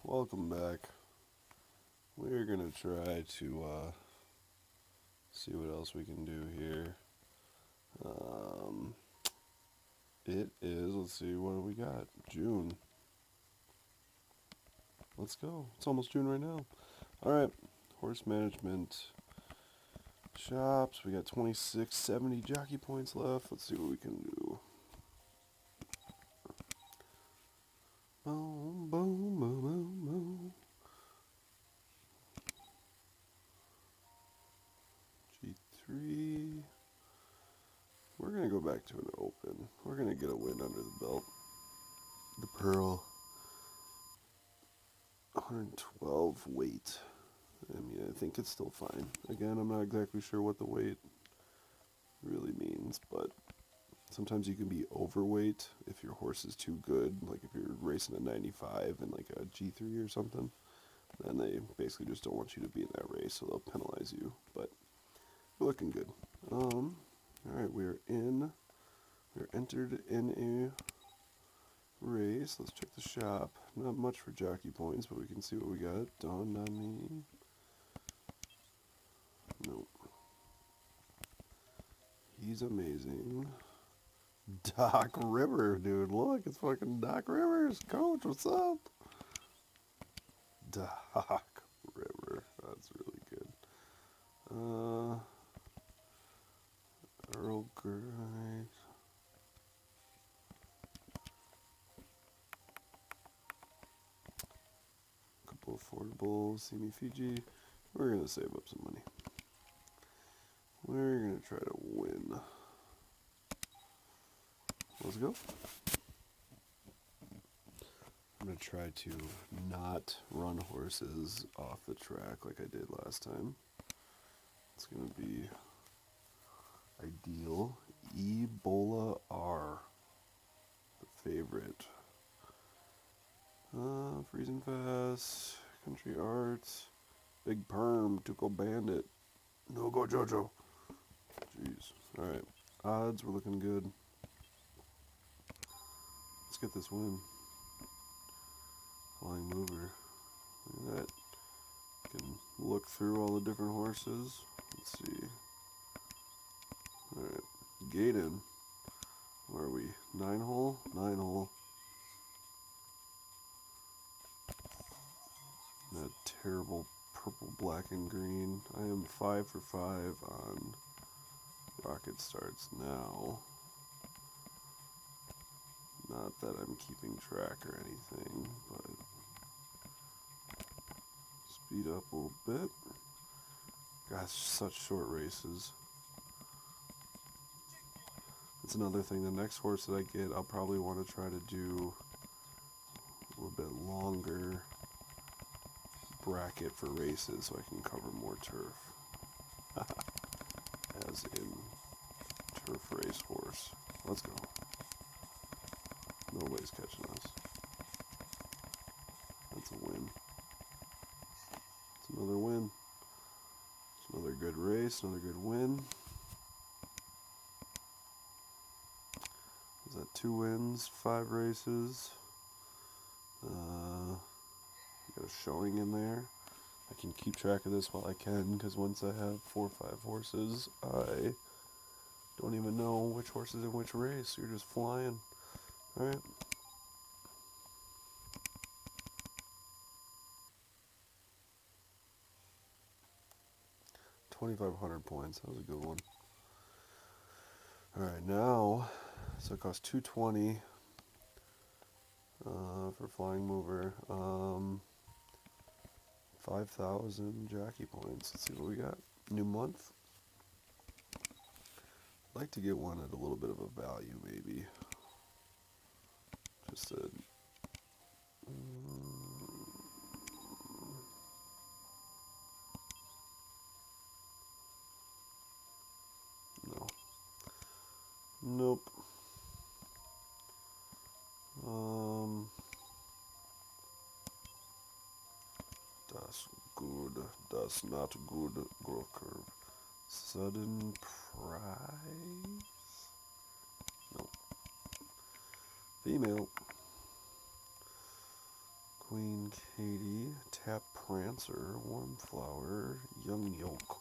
Welcome back. We're gonna try to see what else we can do here. Um, it is, let's see, what do we got? June. Let's go. It's almost June right now. Alright, horse management shops. We got 2670 jockey points left. Let's see what we can do. Boom, boom, boom, boom, boom. G3. We're going to go back to an open. We're going to get a win under the belt. The Pearl. 112 weight. I mean, I think it's still fine. Again, I'm not exactly sure what the weight really means, but sometimes you can be overweight if your horse is too good. Like if you're racing a 95 and like a G3 or something, then they basically just don't want you to be in that race, so they'll penalize you. But we're looking good. All right, we're entered in a race. Let's check the shop. Not much for jockey points, but we can see what we got. Dawn on me. Nope. He's amazing. Doc River, dude. Look, it's fucking Doc Rivers. Coach, what's up? Doc River. That's really good. Earl Grey. Couple affordable. Simi Fiji. We're going to save up some money. We're going to try to win. Let's go. I'm going to try to not run horses off the track like I did last time. It's going to be ideal. Ebola R. The favorite. Freezing Fast. Country Arts. Big Perm. Tuco Bandit. No Go Jojo. Jeez. Alright. Odds, we're looking good. Let's get this win. Flying Mover. Look at that. You can look through all the different horses. Let's see. Alright. Gaydon. Where are we? 9 hole? 9 hole. That terrible purple, black, and green. I am 5 for 5 on Rocket Starts now. Not that I'm keeping track or anything, but speed up a little bit. Gosh, such short races. That's another thing. The next horse that I get, I'll probably want to try to do a little bit longer bracket for races so I can cover more turf. As in turf race horse. Let's go. Nobody's catching us. That's a win. It's another win. It's another good race, another good win. Is that 2 wins, 5 races? Got a showing in there. I can keep track of this while I can, because once I have 4 or 5 horses, I don't even know which horse is in which race. You're just flying. Alright. $2,500 points. That was a good one. Alright, now, so it costs $220 for Flying Mover. 5,000 jockey points. Let's see what we got. New month. I'd like to get one at a little bit of a value, maybe. Just a... no. Nope. That's good. That's not good. Growth curve. Sudden price. Nope. Female. Queen Katie, Tap Prancer, Warm Flower, Young Yolk.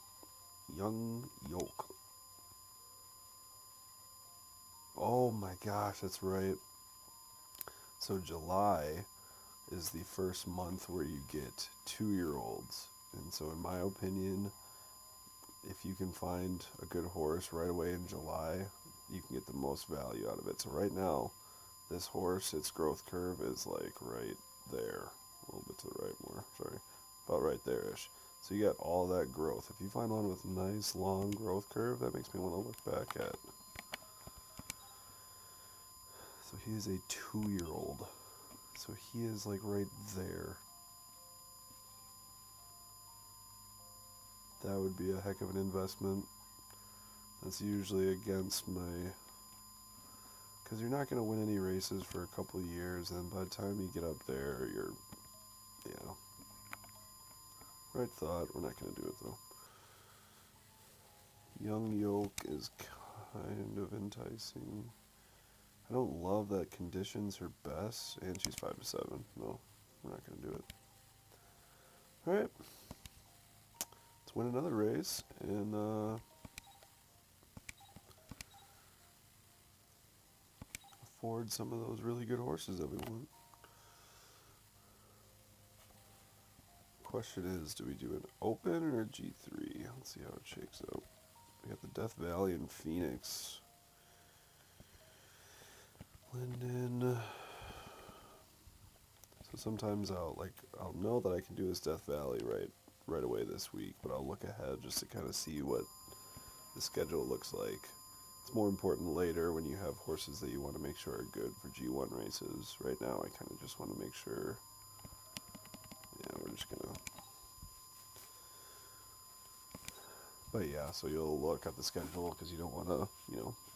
Young Yolk. Oh my gosh, that's right. So July is the first month where you get 2-year-olds. And so in my opinion, if you can find a good horse right away in July, you can get the most value out of it. So right now, this horse, its growth curve is like right there. A little bit to the right more, sorry. About right there-ish. So you got all that growth. If you find one with nice long growth curve, that makes me want to look back at. So he is a 2-year-old. So he is like right there. That would be a heck of an investment. That's usually against my... Because you're not going to win any races for a couple of years, and by the time you get up there, you're... Yeah. Right thought. We're not going to do it, though. Young Yolk is kind of enticing. I don't love that conditions her best, and she's 5-7. No, we're not going to do it. Alright. Let's win another race, and afford some of those really good horses that we want. Question is, do we do an open or a G3? Let's see how it shakes out. We got the Death Valley and Phoenix. Linden. So sometimes I'll know that I can do this Death Valley right away this week, but I'll look ahead just to kind of see what the schedule looks like. It's more important later when you have horses that you want to make sure are good for G1 races. Right now, I kind of just want to make sure. Yeah, we're just gonna. But yeah, so you'll look at the schedule because you don't want to,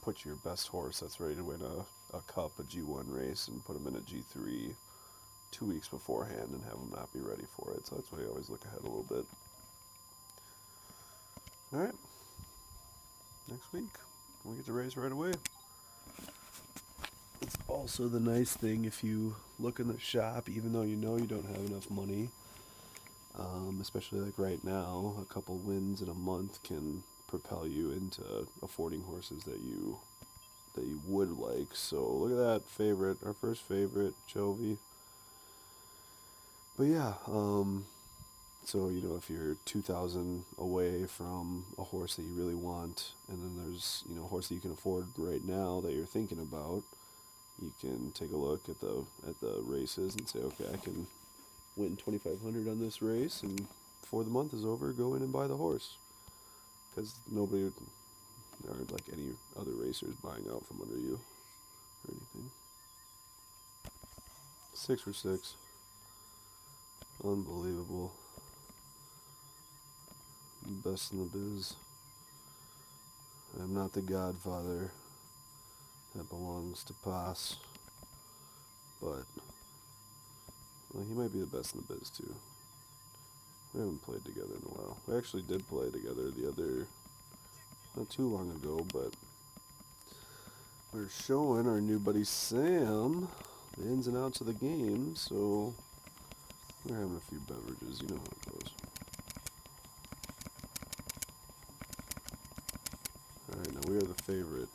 put your best horse that's ready to win a cup, a G1 race, and put him in a G3 2 weeks beforehand and have him not be ready for it. So that's why I always look ahead a little bit. All right, next week we get to race right away. It's also the nice thing if you look in the shop, even though you know you don't have enough money. Especially like right now, a couple wins in a month can propel you into affording horses that you would like. So look at that favorite, our first favorite, Chove. But yeah, so if you're 2,000 away from a horse that you really want, and then there's a horse that you can afford right now that you're thinking about, you can take a look at the races and say, okay, I can win $2,500 on this race, and before the month is over, go in and buy the horse. Because nobody, or like any other racers buying out from under you or anything. 6 for 6. Unbelievable. Best in the biz. I'm not the godfather that belongs to Pass, but well, he might be the best in the biz too. We haven't played together in a while. We actually did play together not too long ago, but we're showing our new buddy Sam the ins and outs of the game, so we're having a few beverages, you know how it goes. Alright, now we are the favorite.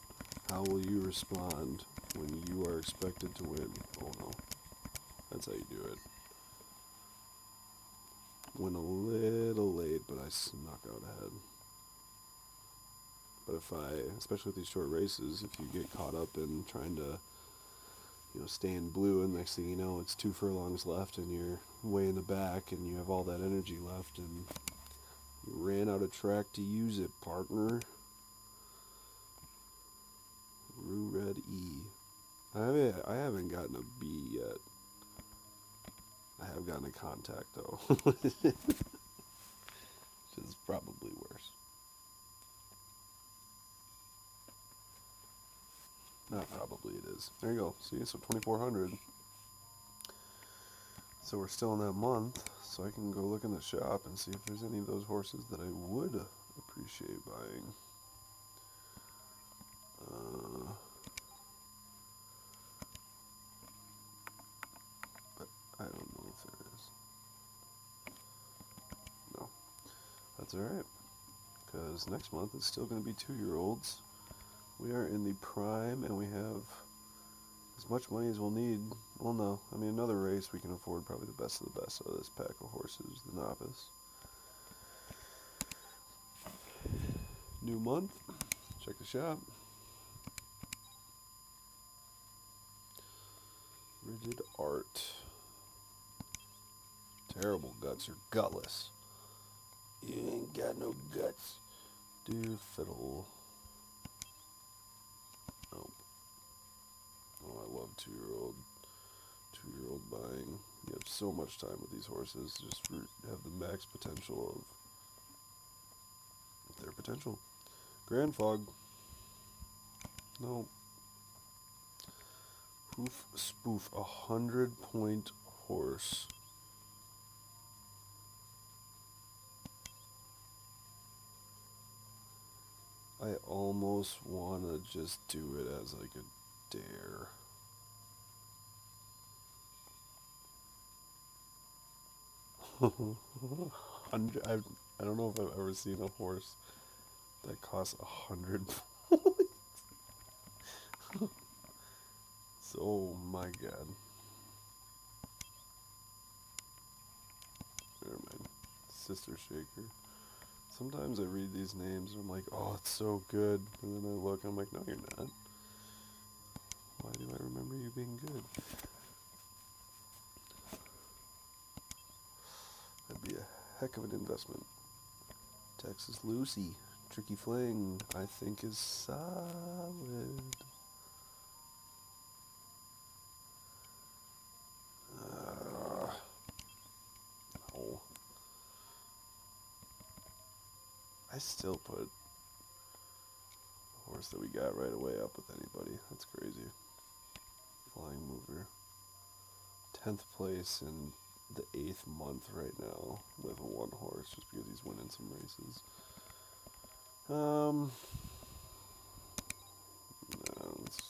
How will you respond when you are expected to win? Oh no. That's how you do it. Went a little late, but I snuck out ahead. But especially with these short races, if you get caught up in trying to, stay in blue, and next thing you know, it's 2 furlongs left, and you're way in the back, and you have all that energy left, and you ran out of track to use it, partner. Rue Red E. I haven't gotten a B yet. I have gotten a contact, though. Which is probably worse. Not probably, it is. There you go. See, so 2,400. So we're still in that month, so I can go look in the shop and see if there's any of those horses that I would appreciate buying. But I don't know if there That's alright, because next month it's still going to be 2-year-olds. We are in the prime, and we have as much money as we'll need. Well, no. I mean, another race we can afford probably the best of the best out of this pack of horses, the novice. New month. Check the shop. Rigid art. Terrible guts. You're gutless. You ain't got no guts. Dear fiddle. Nope. Oh, I love 2-year-old buying. You have so much time with these horses. Just have the max potential of their potential. Grand Fog. No. Hoof Spoof. 100-point horse. I almost want to just do it as like a dare. I don't know if I've ever seen a horse that costs 100 points. Oh my god. Never mind. Sister Shaker. Sometimes I read these names and I'm like, oh, it's so good. And then I look and I'm like, no, you're not. Why do I remember you being good? That'd be a heck of an investment. Texas Lucy. Tricky Fling, I think, is solid. No. I still put the horse that we got right away up with anybody. That's crazy. Flying Mover. 10th place in the 8th month right now with one horse just because he's winning some races. No, let's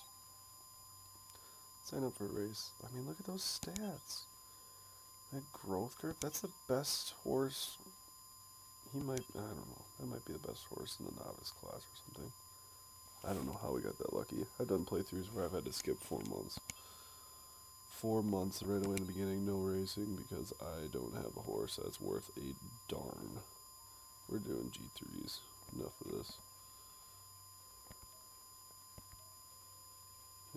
sign up for a race. I mean, look at those stats. That growth curve, that's the best horse. He might, I don't know, that might be the best horse in the novice class or something. I don't know how we got that lucky. I've done playthroughs where I've had to skip 4 months. 4 months right away in the beginning, no racing, because I don't have a horse that's worth a darn. We're doing G3s. Enough of this.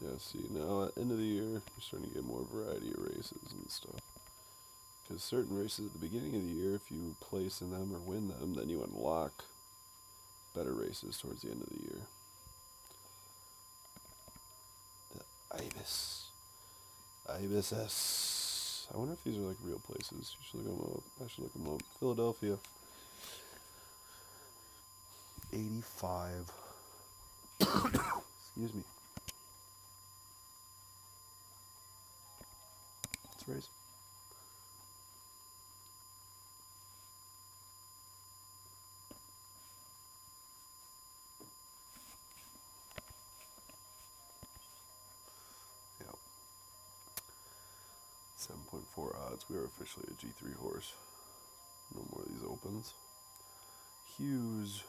Yeah, see, now at the end of the year, you're starting to get more variety of races and stuff. Because certain races at the beginning of the year, if you place in them or win them, then you unlock better races towards the end of the year. The Ibis. Ibis S. I wonder if these are like real places. You should look them up. I should look them up. Philadelphia. 85. Excuse me. Let's race. Yep. 7.4 odds. We are officially a G3 horse. No more of these opens. Hughes.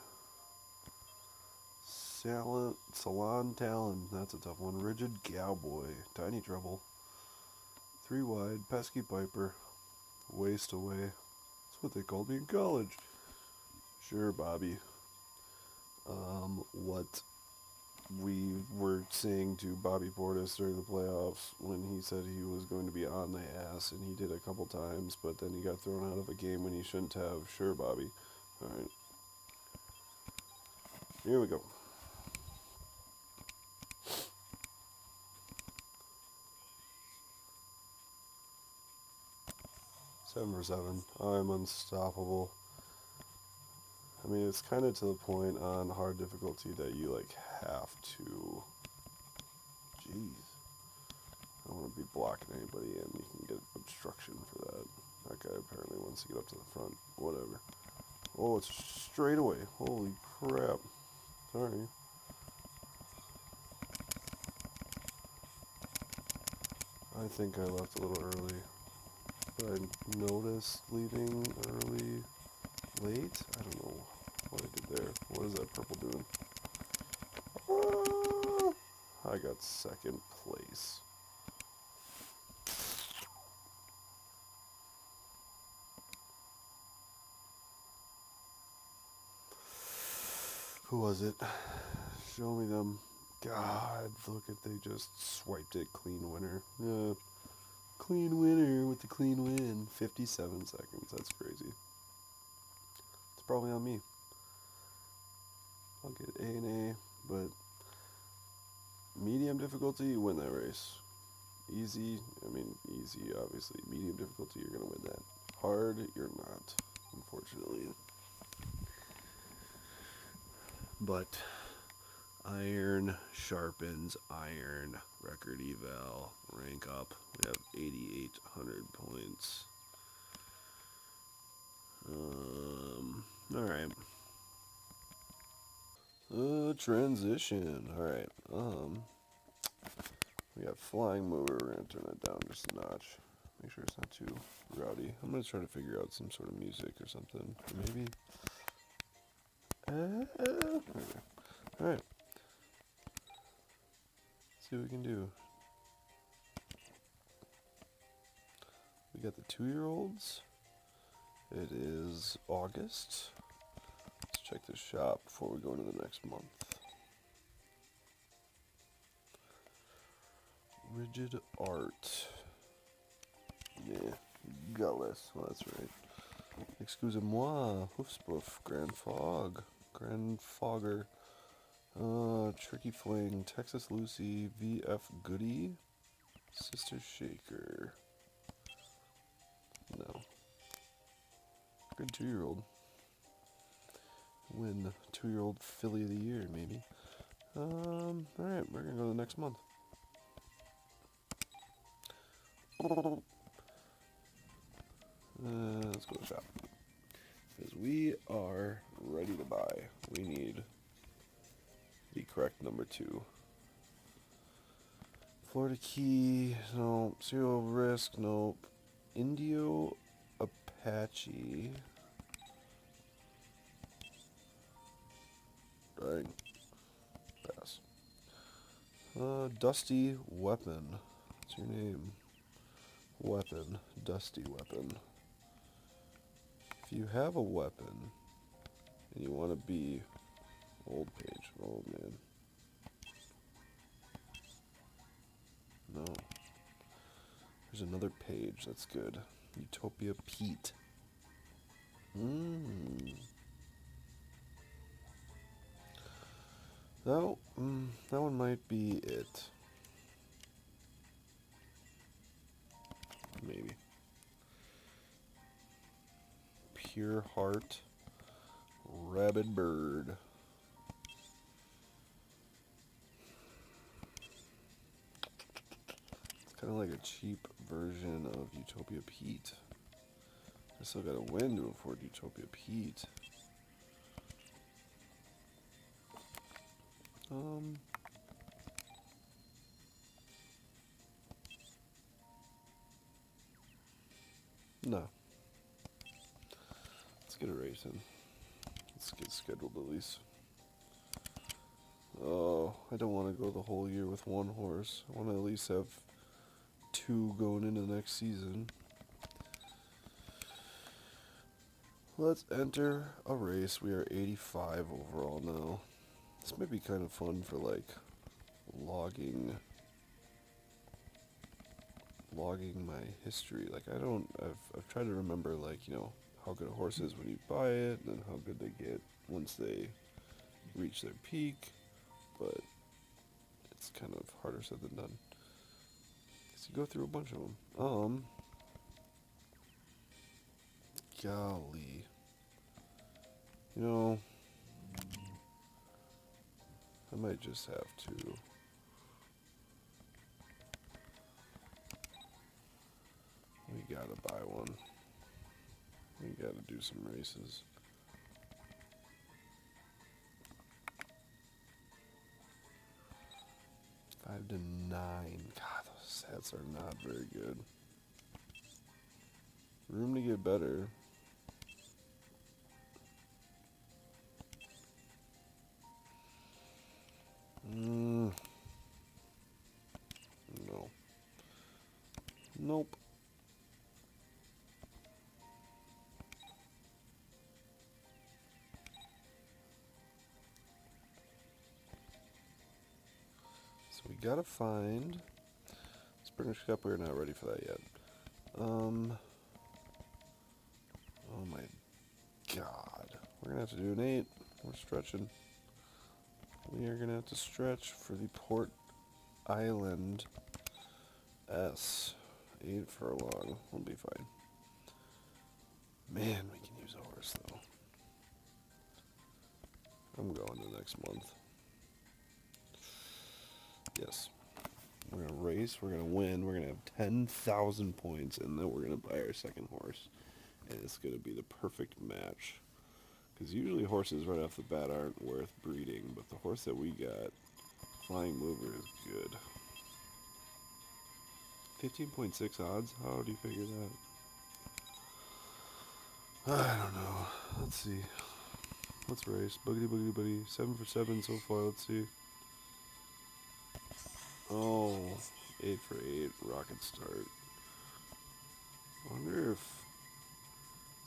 Salon Talon, that's a tough one. Rigid Cowboy, Tiny Trouble. 3 wide, Pesky Piper. Waste Away. That's what they called me in college. Sure, Bobby. What we were saying to Bobby Portis during the playoffs when he said he was going to be on the ass, and he did a couple times, but then he got thrown out of a game when he shouldn't have. Sure, Bobby. Alright. Here we go. 7 for 7. I'm unstoppable. I mean, it's kind of to the point on hard difficulty that you, like, have to... Jeez. I don't want to be blocking anybody in. You can get obstruction for that. That guy apparently wants to get up to the front. Whatever. Oh, it's straight away. Holy crap. Sorry. I think I left a little early. But I noticed leaving early late? I don't know what I did there. What is that purple doing? I got second place. Who was it? Show me them. God, look at they just swiped it. Clean winner. Yeah. Clean winner with the clean win. 57 seconds. That's crazy. It's probably on me. I'll get A and A, but medium difficulty, you win that race. Easy, easy, obviously. Medium difficulty, you're going to win that. Hard, you're not, unfortunately. But iron sharpens iron. Record eval, rank up. We have 8,800 points. Alright. Transition. Alright. We got flying mover. We're going to turn that down just a notch. Make sure it's not too rowdy. I'm going to try to figure out some sort of music or something. Maybe. Okay. Alright. See what we can do. We got the 2-year-olds. It is August. Let's check the shop before we go into the next month. Rigid art. Yeah. Gutless. Well, that's right. Excusez-moi. Hoofspoof. Grand Fog. Grand Fogger. Tricky Fling. Texas Lucy. VF Goody. Sister Shaker. No. Good 2-year-old. Win 2-year-old filly of the year, maybe. Alright, we're gonna go to the next month. Let's go to the shop. Because we are ready to buy. We need the correct number 2. Florida Key, no. Zero Risk, nope. Indio Apache. Dang. Pass. Dusty Weapon. What's your name? Weapon. Dusty Weapon. If you have a weapon and you want to be old page, oh man. No. There's another page that's good. Utopia Pete. No, that one might be it. Maybe. Pure Heart. Rabid Bird. It's kind of like a cheap version of Utopia Pete. I still gotta win to afford Utopia Pete. No. Let's get a race in. Let's get scheduled at least. Oh, I don't want to go the whole year with one horse. I want to at least have 2 going into the next season. Let's enter a race. We are 85 overall now. This might be kind of fun for like logging my history. Like I've tried to remember like, you know, how good a horse is when you buy it and then how good they get once they reach their peak, but it's kind of harder said than done. So you go through a bunch of them. Golly. You know, I might just have to. We gotta buy one. We gotta do some races. Five to 9. God, those stats are not very good. Room to get better. No. Nope. So we gotta find Springer's Cup. We're not ready for that yet. Oh my god. We're gonna have to do an 8. We're stretching. We are gonna have to stretch for the Port Island S. 8 furlong. We'll be fine. Man, we can use a horse though. I'm going to next month. Yes. We're going to race. We're going to win. We're going to have 10,000 points. And then we're going to buy our second horse. And it's going to be the perfect match. Because usually horses right off the bat aren't worth breeding. But the horse that we got, Flying Mover, is good. 15.6 odds? How do you figure that? I don't know. Let's see. Let's race. Boogity, boogity, boogity. 7 for 7 so far. Let's see. Oh, 8 for 8. Rocket start. I wonder if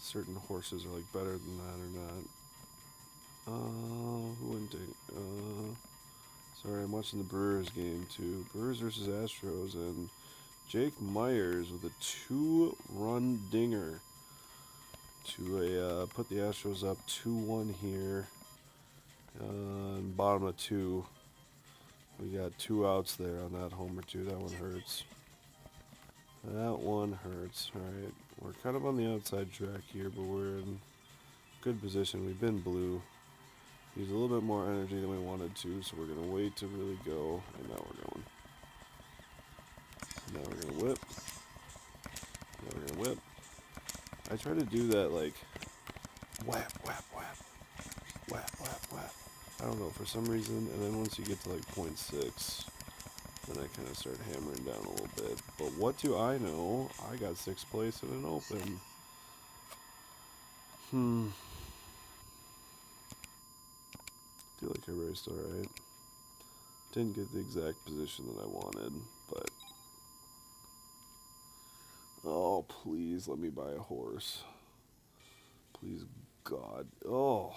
certain horses are like better than that or not. Who wouldn't take? Sorry, I'm watching the Brewers game too. Brewers versus Astros, and Jake Myers with a 2-run dinger to put the Astros up 2-1 here. Bottom of 2. We got 2 outs there on that homer too. That one hurts. That one hurts. Alright, we're kind of on the outside track here, but we're in good position. We've been blue. Used a little bit more energy than we wanted to, so we're going to wait to really go. And now we're going. Now we're going to whip. Now we're going to whip. I try to do that like whap, whap, whap. Whap, whap, whap. I don't know, for some reason. And then once you get to like 0.6, then I kind of start hammering down a little bit. But what do I know? I got 6th place in an open. Feel like I raced alright. Didn't get the exact position that I wanted, but... Oh, please let me buy a horse. Please, God. Oh.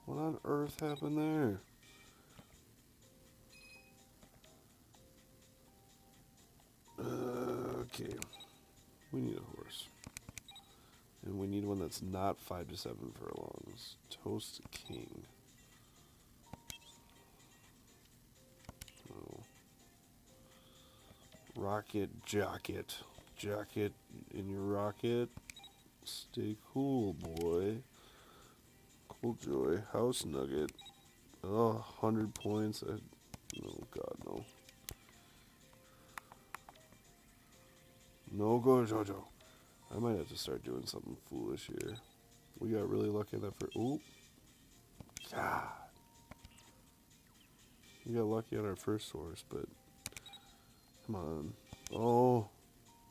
What on earth happened there? Okay. We need a horse. And we need one that's not 5 to 7 furlongs. Toast King. Oh. Rocket Jacket. Jacket in your rocket. Stay cool, boy. Cool Joy. House Nugget. Oh, 100 points. No, God, no. No go, Jojo. I might have to start doing something foolish here. We got really lucky on that first... Ooh. God. We got lucky on our first horse, but... Come on. Oh.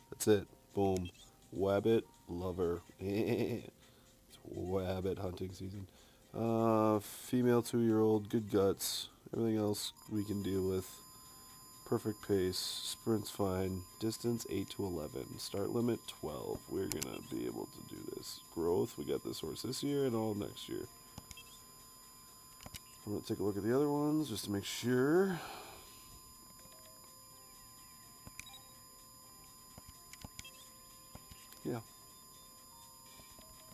That's it. Boom. Wabbit Lover. It's wabbit hunting season. Female 2-year-old. Good guts. Everything else we can deal with. Perfect pace. Sprint's fine. Distance 8 to 11. Start limit 12. We're going to be able to do this. Growth. We got this horse this year and all next year. I'm going to take a look at the other ones just to make sure. Yeah.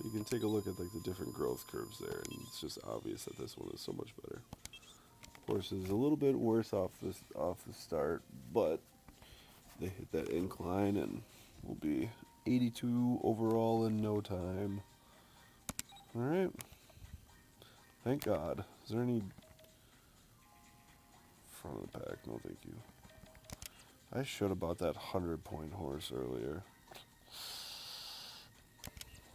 You can take a look at like the different growth curves there, and it's just obvious that this one is so much better. Horse is a little bit worse off the start, but they hit that incline and will be 82 overall in no time. All right. Thank God. Is there any front of the pack? No, thank you. I should have bought that 100-point horse earlier.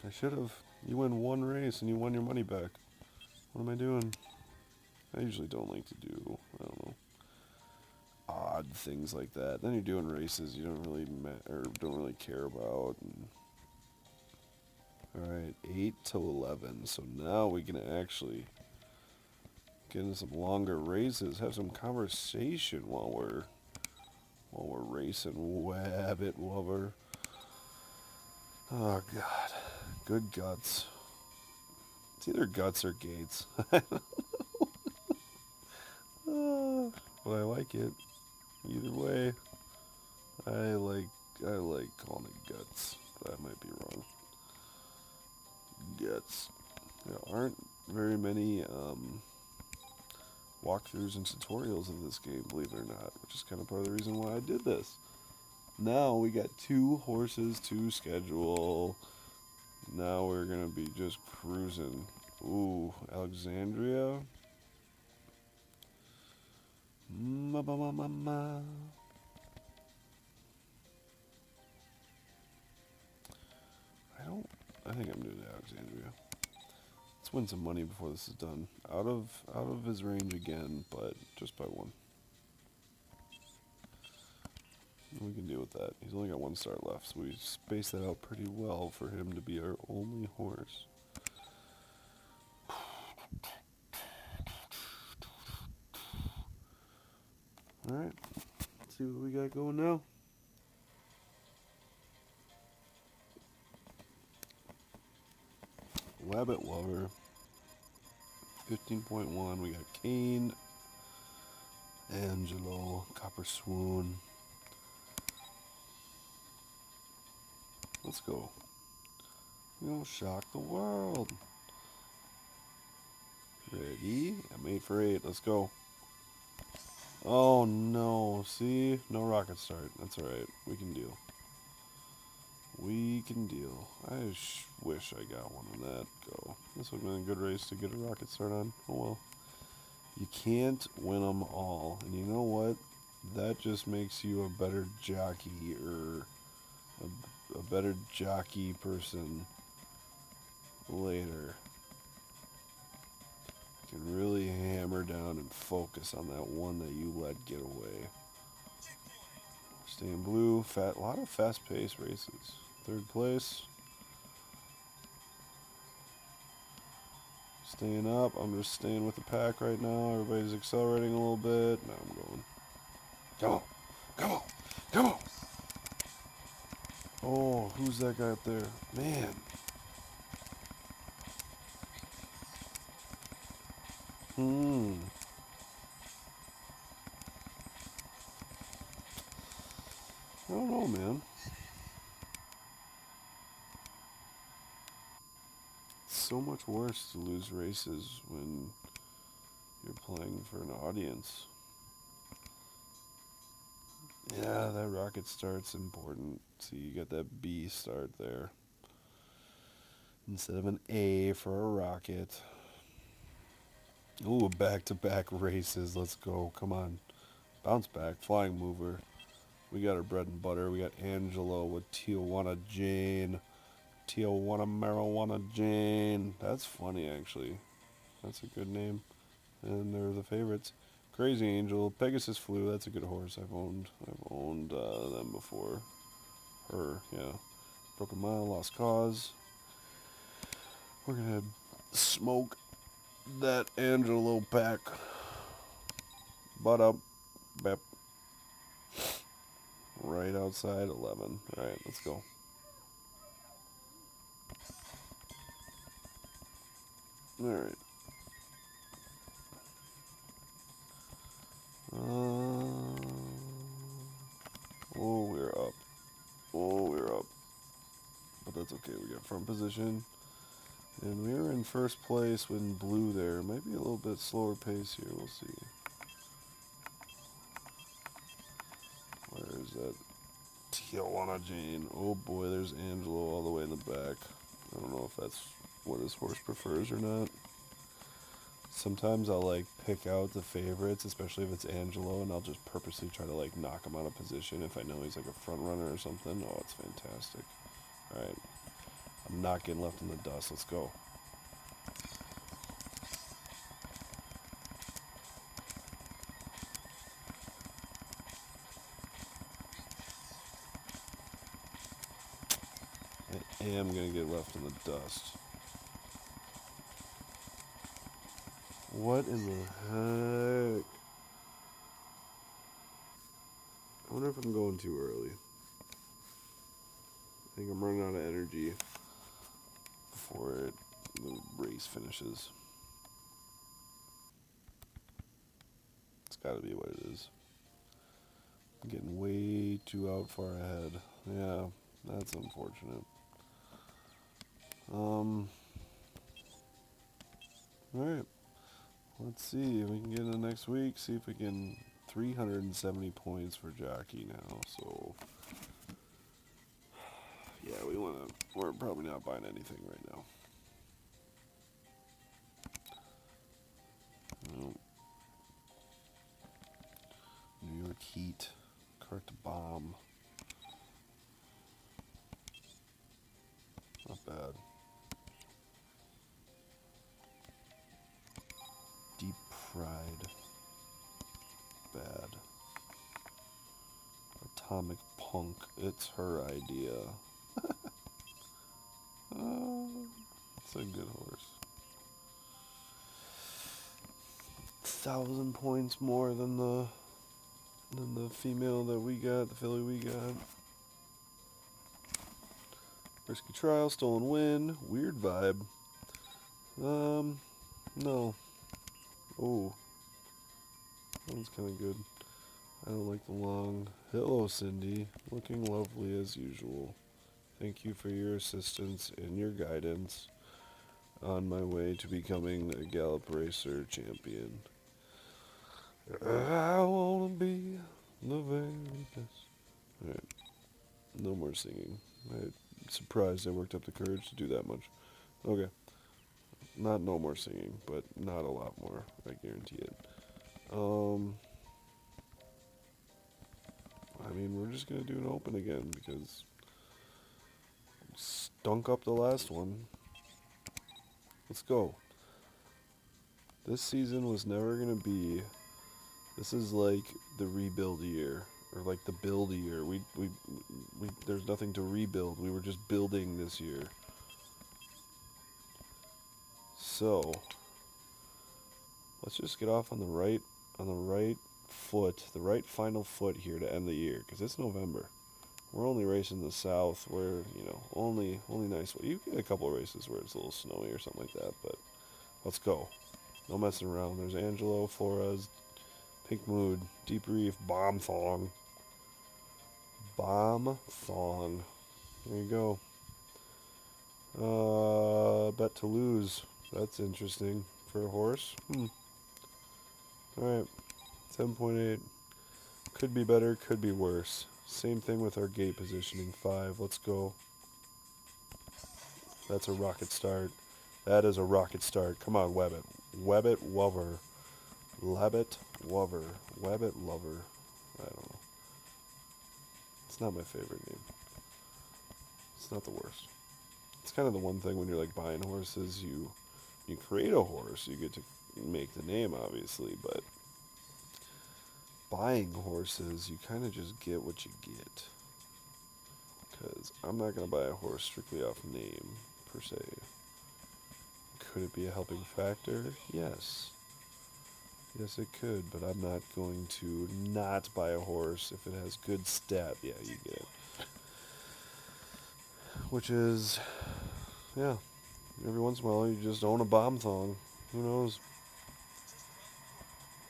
I should have. You win one race and you won your money back. What am I doing? I usually don't like to do, I don't know, odd things like that. Then you're doing races you don't really care about. All right, 8 to 11. So now we can actually Getting some longer races. Have some conversation while we're racing. Wabbit lover. Oh God, good guts. It's either guts or gates. But I like it. Either way, I like calling it guts. But I might be wrong. Guts. There aren't very many walkthroughs and tutorials of this game, believe it or not, which is kind of part of the reason why I did this. Now we got 2 horses to schedule. Now we're gonna be just cruising. Ooh, Alexandria. Ma. I think I'm doing Alexandria. Let's win some money before this is done. Out of his range again, but just by 1. We can deal with that. He's only got 1 star left, so we spaced that out pretty well for him to be our only horse. Alright, let's see what we got going now. Wabbit Lover. 15.1, we got Kane, Angelo, Copper Swoon. Let's go. We're gonna shock the world. Ready? I'm 8 for 8. Let's go. Oh no. See? No rocket start. That's alright. We can deal. We can deal. I wish I got one on that go. This would have been a good race to get a rocket start on. Oh well. You can't win them all. And you know what? That just makes you a better jockey or a better jockey person later. You can really hammer down and focus on that one that you let get away. Staying blue. A lot of fast-paced races. 3rd place. Staying up. I'm just staying with the pack right now. Everybody's accelerating a little bit. Now I'm going. Come on. Come on. Come on. Oh, who's that guy up there? Man. I don't know, man. It's so much worse to lose races when you're playing for an audience. Yeah, that rocket start's important. See, you got that B start there. Instead of an A for a rocket. Ooh, back-to-back races. Let's go. Come on. Bounce back. Flying mover. We got our bread and butter. We got Angelo with Tijuana Jane. Tijuana Marijuana Jane. That's funny, actually. That's a good name. And they're the favorites. Crazy Angel. Pegasus Flu. That's a good horse. I've owned them before. Her, yeah. Broken Mile. Lost Cause. We're going to smoke that Angelo pack. Butt up. Bep. Right outside 11. Alright, let's go. Alright. Oh, we're up. Oh, we're up. But that's okay. We got front position. And we were in first place when blue there. Might be a little bit slower pace here. We'll see. Where is that? Tijuana Jane. Oh boy, there's Angelo all the way in the back. I don't know if that's what his horse prefers or not. Sometimes I'll like pick out the favorites, especially if it's Angelo, and I'll just purposely try to like knock him out of position if I know he's like a front runner or something. Oh, it's fantastic. Alright. I'm not getting left in the dust. Let's go. I am going to get left in the dust. What in the heck? I wonder if I'm going too early. I think I'm running out of energy before the race finishes. It's got to be what it is. I'm getting way too out far ahead. Yeah, that's unfortunate. Alright. Let's see if we can get into next week. See if we can 370 points for jockey now. So yeah, we're probably not buying anything right now. No. New York Heat. Cart bomb. Not bad. Deep fried. Bad. Atomic punk. It's her idea. It's a good horse. 1,000 points more than the female that we got, the filly we got. Risky trial, stolen win, weird vibe. No. Oh, that one's kind of good. I don't like the long. Hello, Cindy. Looking lovely as usual. Thank you for your assistance and your guidance on my way to becoming a Gallop Racer champion. I wanna be the very best. Alright, no more singing. I'm surprised I worked up the courage to do that much. Okay, not no more singing, but not a lot more. I guarantee it. I mean, we're just gonna do an open again because stunk up the last one. Let's go. This season was never gonna be. This is like the rebuild year, or like the build year. We there's nothing to rebuild. We were just building this year. So let's just get off on the right foot, the right final foot here to end the year, because it's November. We're only racing the south, where only nice. You get a couple of races where it's a little snowy or something like that, but let's go. No messing around. There's Angelo, Flores, Pink Mood, Deep Reef, Bomb Thong. Bomb Thong. There you go. Bet to lose. That's interesting for a horse. Alright. 7.8. Could be better, could be worse. Same thing with our gate positioning. 5. Let's go. That's a rocket start. That is a rocket start. Come on, web it. Web it, Wover. Labbit, Wover. Web it, Lover. I don't know. It's not my favorite name. It's not the worst. It's kind of the one thing when you're like buying horses, you create a horse, you get to make the name, obviously, but buying horses, you kind of just get what you get. Because I'm not going to buy a horse strictly off name, per se. Could it be a helping factor? Yes. Yes, it could, but I'm not going to not buy a horse if it has good stat. Yeah, you get it. Which is, yeah, every once in a while you just own a bomb thong. Who knows?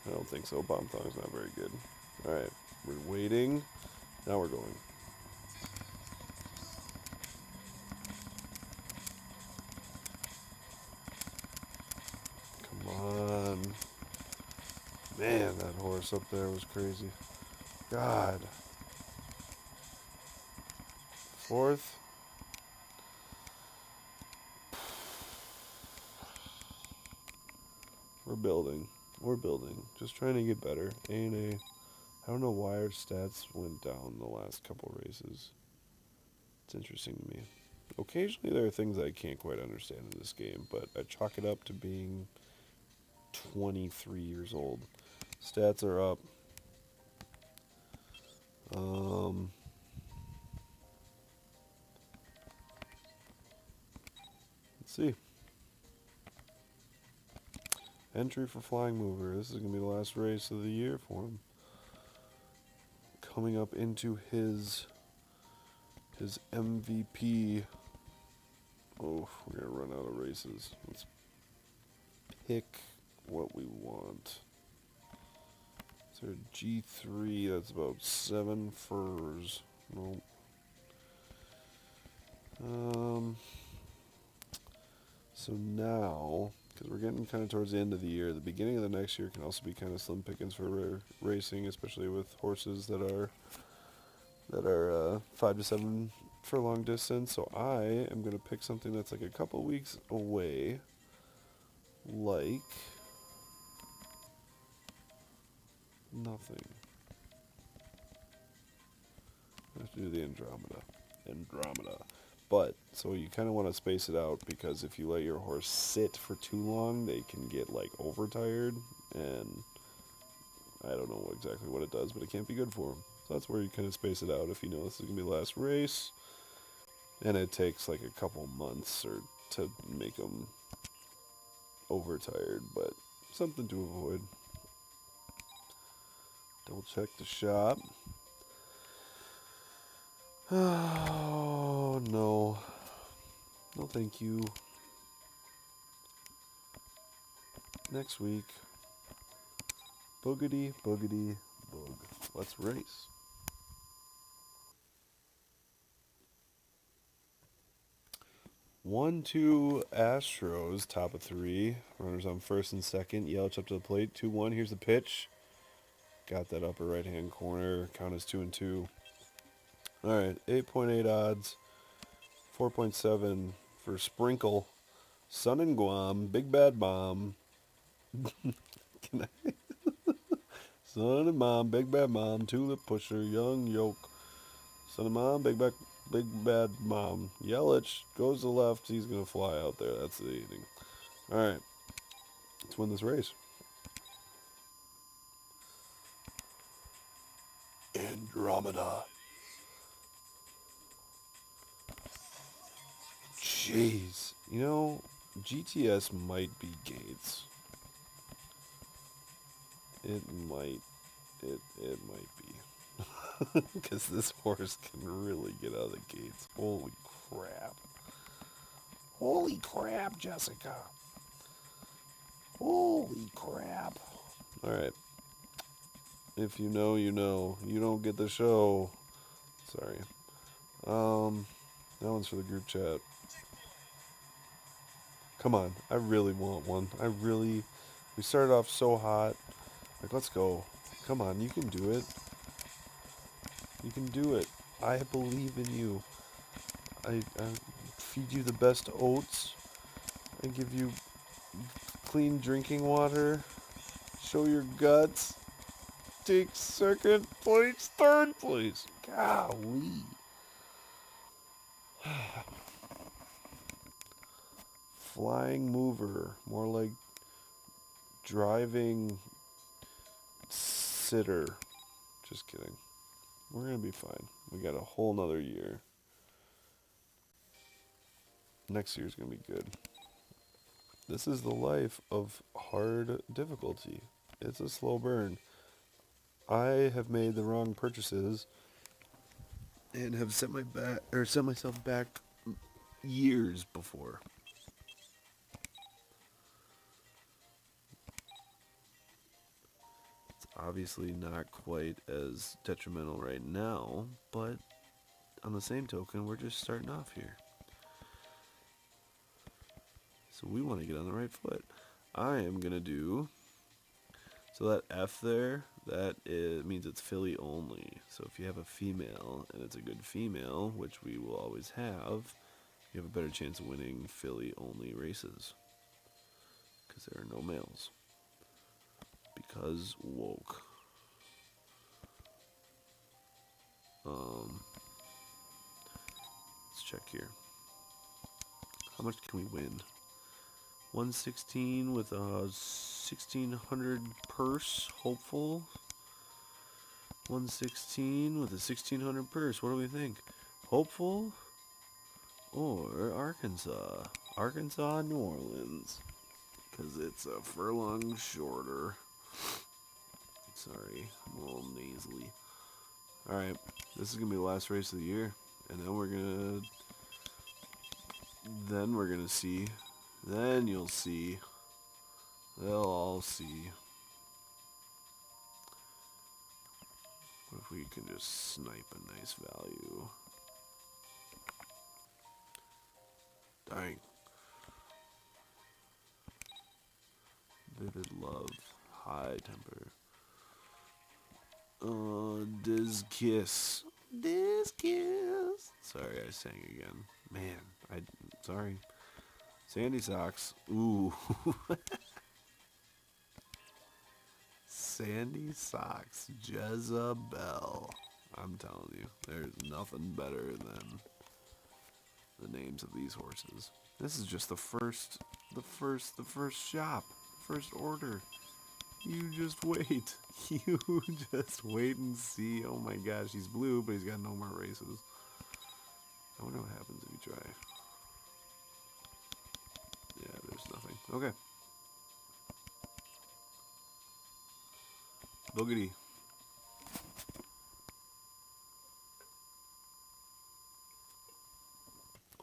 I don't think so. Bomb thong's not very good. Alright, we're waiting. Now we're going. Come on. Man, that horse up there was crazy. God. 4th. We're building. We're building. Just trying to get better. A&A. I don't know why our stats went down the last couple races. It's interesting to me. Occasionally there are things I can't quite understand in this game, but I chalk it up to being 23 years old. Stats are up. Let's see. Entry for Flying Mover. This is going to be the last race of the year for him. Coming up into his MVP. Oh, we're going to run out of races. Let's pick what we want. Is there a G3? That's about 7 furs. Nope. So now, because we're getting kind of towards the end of the year, the beginning of the next year can also be kind of slim pickings for racing, especially with horses that are 5 to 7 for long distance. So I am going to pick something that's like a couple weeks away, like nothing. I have to do the Andromeda. But, so you kind of want to space it out, because if you let your horse sit for too long, they can get, like, overtired, and I don't know exactly what it does, but it can't be good for them. So that's where you kind of space it out if you know this is going to be the last race, and it takes, like, a couple months or to make them overtired, but something to avoid. Double check the shop. Oh, no. No, thank you. Next week. Boogity, boogity, boog. Let's race. One, two Astros, top of 3. Runners on first and second. Yelich up to the plate. 2-1. Here's the pitch. Got that upper right-hand corner. Count is 2-2. All right, 8.8 odds. 4.7 for Sprinkle. Sun and Guam. Big Bad Mom. Can I? Sun and Mom. Big Bad Mom. Tulip Pusher. Young Yoke. Sun and Mom. Big Bad Mom. Yelich goes to the left. He's going to fly out there. That's the thing. All right. Let's win this race. Andromeda. Jeez. You know, GTS might be Gates. It might be. Because this horse can really get out of the gates. Holy crap. Holy crap, Jessica. Holy crap. Alright. If you know, you know. You don't get the show. Sorry. That one's for the group chat. Come on. I really want one. We started off so hot. Like, let's go. Come on, you can do it. You can do it. I believe in you. I feed you the best oats. I give you clean drinking water. Show your guts. Take second place, third place. Golly. Flying mover. More like driving sitter. Just kidding. We're going to be fine. We got a whole nother year. Next year's going to be good. This is the life of hard difficulty. It's a slow burn. I have made the wrong purchases and have set myself back years before. It's obviously not quite as detrimental right now, but on the same token, we're just starting off here. So we want to get on the right foot. I am going to do... So that F there, means it's filly only. So if you have a female, and it's a good female, which we will always have, you have a better chance of winning filly only races. Because there are no males. Because woke. Let's check here. How much can we win? 116 with a 1600 purse, hopeful. 116 with a 1600 purse. What do we think? Hopeful or Arkansas? Arkansas, New Orleans. because it's a furlong shorter. Sorry, I'm a little nasally. Alright, this is going to be the last race of the year. And then we're going to see. Then you'll see. They'll all see. What if we can just snipe a nice value? Dang. Vivid love. High temper. Diz kiss. Diz kiss. Sorry, I sang again. Man, sorry. Sandy socks. Ooh. Sandy socks. Jezebel. I'm telling you, there's nothing better than the names of these horses. This is just the first shop, first order. You just wait. You just wait and see. Oh my gosh, he's blue, but he's got no more races. I wonder what happens if you try. Yeah, there's nothing. Okay. Boogity.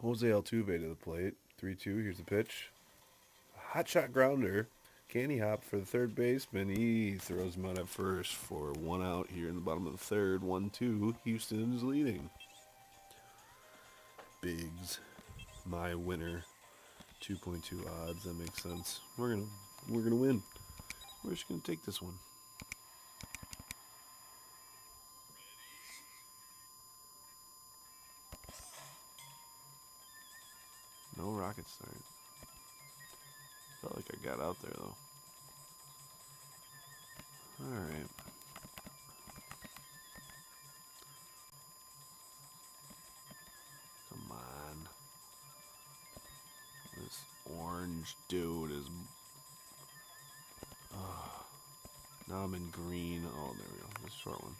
Jose Altuve to the plate. 3-2. Here's the pitch. Hot shot grounder. Candy hop for the third baseman. He throws him out at first for 1 out here in the bottom of the third. 1-2. Houston is leading. Biggs, my winner. 2.2 odds. That makes sense. We're gonna win. We're just gonna take this one. No rocket start. Felt like I got out there though. Alright. Come on. This orange dude is... now I'm in green. Oh, there we go. This short one.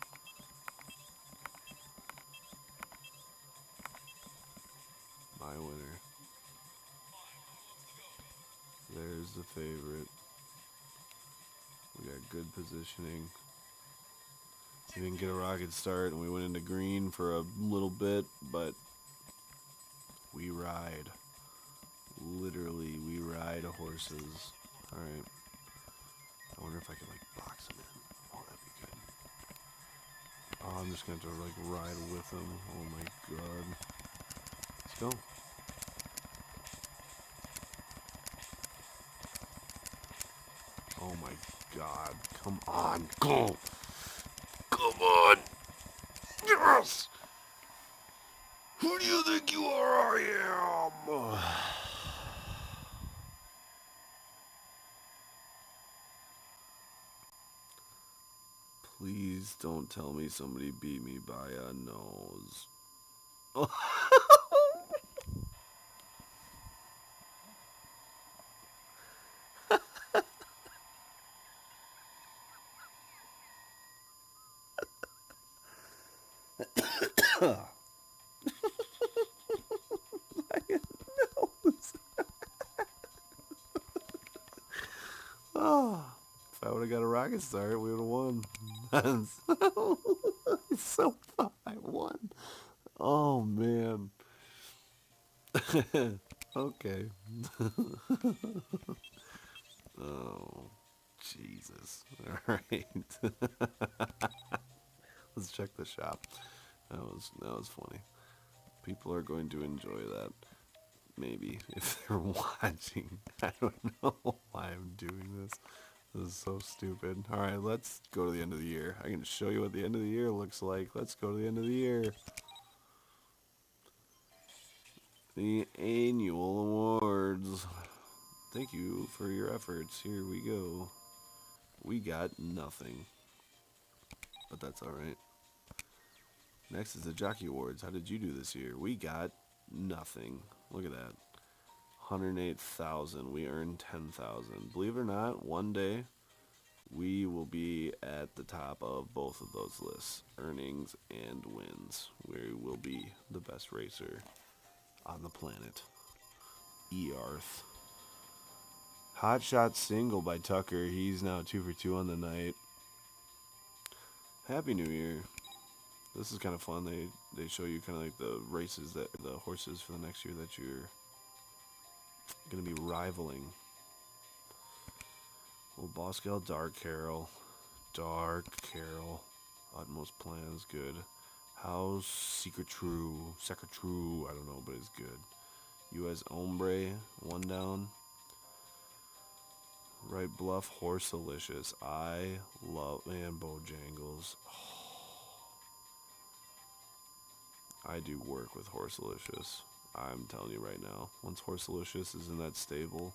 My winner. There's the favorite. We got good positioning. We didn't get a rocket start, and we went into green for a little bit, but we ride. Literally, we ride horses. Alright. I wonder if I could, like, box him in. Oh, that'd be good. Oh, I'm just going to have to, like, ride with him. Oh, my God. Let's go. Oh, my God. Come on. Go. Come on. Yes. Who do you think you are? I am. Please don't tell me somebody beat me by a nose. Oh, if I would have got a rocket start, we would have won. So far, I won. Oh, man. Okay. Oh, Jesus. All right. Let's check the shop. That was funny. People are going to enjoy that. Maybe if they're watching. I don't know why I'm doing this. This is so stupid. Alright, let's go to the end of the year. I can show you what the end of the year looks like. Let's go to the end of the year. The annual awards. Thank you for your efforts. Here we go. We got nothing. But that's alright. Next is the Jockey Awards. How did you do this year? We got nothing. Look at that. 108,000. We earned 10,000. Believe it or not, one day we will be at the top of both of those lists, earnings and wins. We will be the best racer on the planet. Earth. Hot Shot Single by Tucker. He's now 2 for 2 on the night. Happy New Year. This is kind of fun. They show you kind of like the races, that the horses for the next year that you're going to be rivaling. Well, Boss Gal, Dark Carol. Utmost Plans, good. House, Secret True, I don't know, but it's good. U.S. Ombre, 1 down. Right Bluff, Horsalicious. I love, and Bojangles. I do work with Horsalicious. I'm telling you right now. Once Horsalicious is in that stable,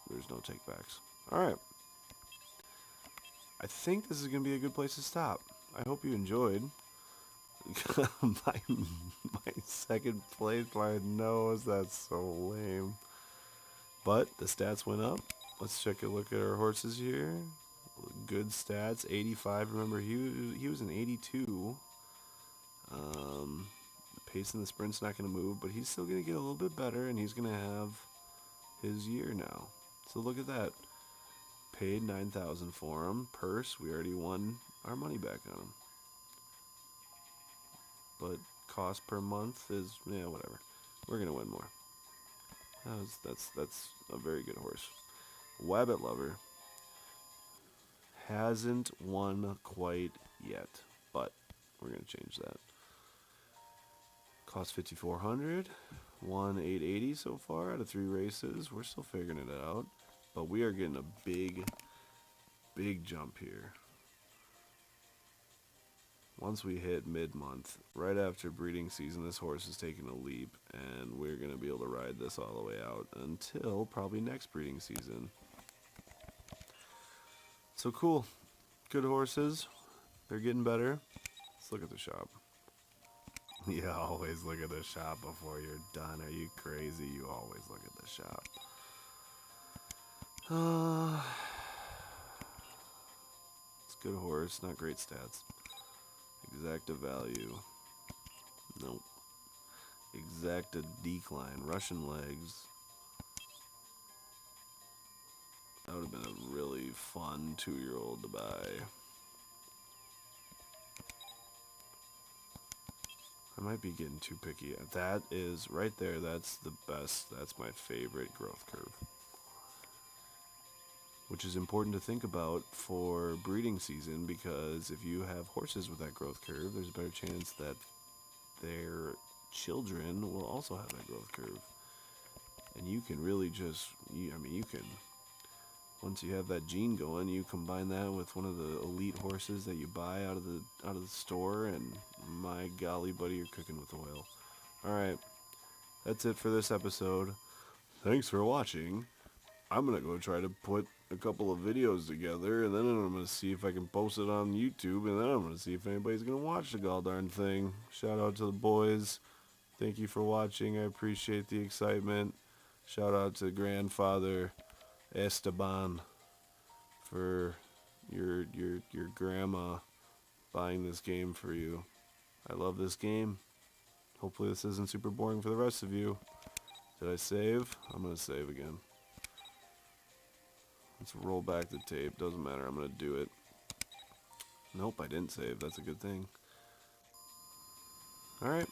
there's no takebacks. Alright. I think this is going to be a good place to stop. I hope you enjoyed. my second place, my nose, that's so lame. But the stats went up. Let's take a look at our horses here. Good stats, 85. Remember, he was an 82. The pace in the sprint's not going to move, but he's still going to get a little bit better, and he's going to have his year now. So look at that. Paid $9,000 for him. Purse, we already won our money back on him. But cost per month is, yeah, whatever. We're going to win more. That's a very good horse. Wabbit Lover hasn't won quite yet, but we're going to change that. Cost $5,400. Won $880 so far out of 3 races. We're still figuring it out, but we are getting a big jump here. Once we hit mid-month, right after breeding season, this horse is taking a leap, and we're going to be able to ride this all the way out until probably next breeding season. So cool. Good horses. They're getting better. Let's look at the shop. You always look at the shop before you're done. Are you crazy? You always look at the shop. It's a good horse, not great stats. Exacta value. Nope. Exacta decline. Russian legs. That would have been a really fun 2-year-old to buy. I might be getting too picky. That is, right there, that's the best. That's my favorite growth curve. Which is important to think about for breeding season, because if you have horses with that growth curve, there's a better chance that their children will also have that growth curve. And you can really just, you can, once you have that gene going, you combine that with one of the elite horses that you buy out of the store, and my golly buddy, you're cooking with oil. Alright, that's it for this episode. Thanks for watching. I'm going to go try to put a couple of videos together, and then I'm going to see if I can post it on YouTube, and then I'm going to see if anybody's going to watch the goldarn thing. Shout out to the boys. Thank you for watching. I appreciate the excitement. Shout out to grandfather Esteban for your grandma buying this game for you. I love this game. Hopefully this isn't super boring for the rest of you. Did I save? I'm going to save again. Let's roll back the tape. Doesn't matter. I'm going to do it. Nope, I didn't save. That's a good thing. Alright.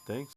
Thanks.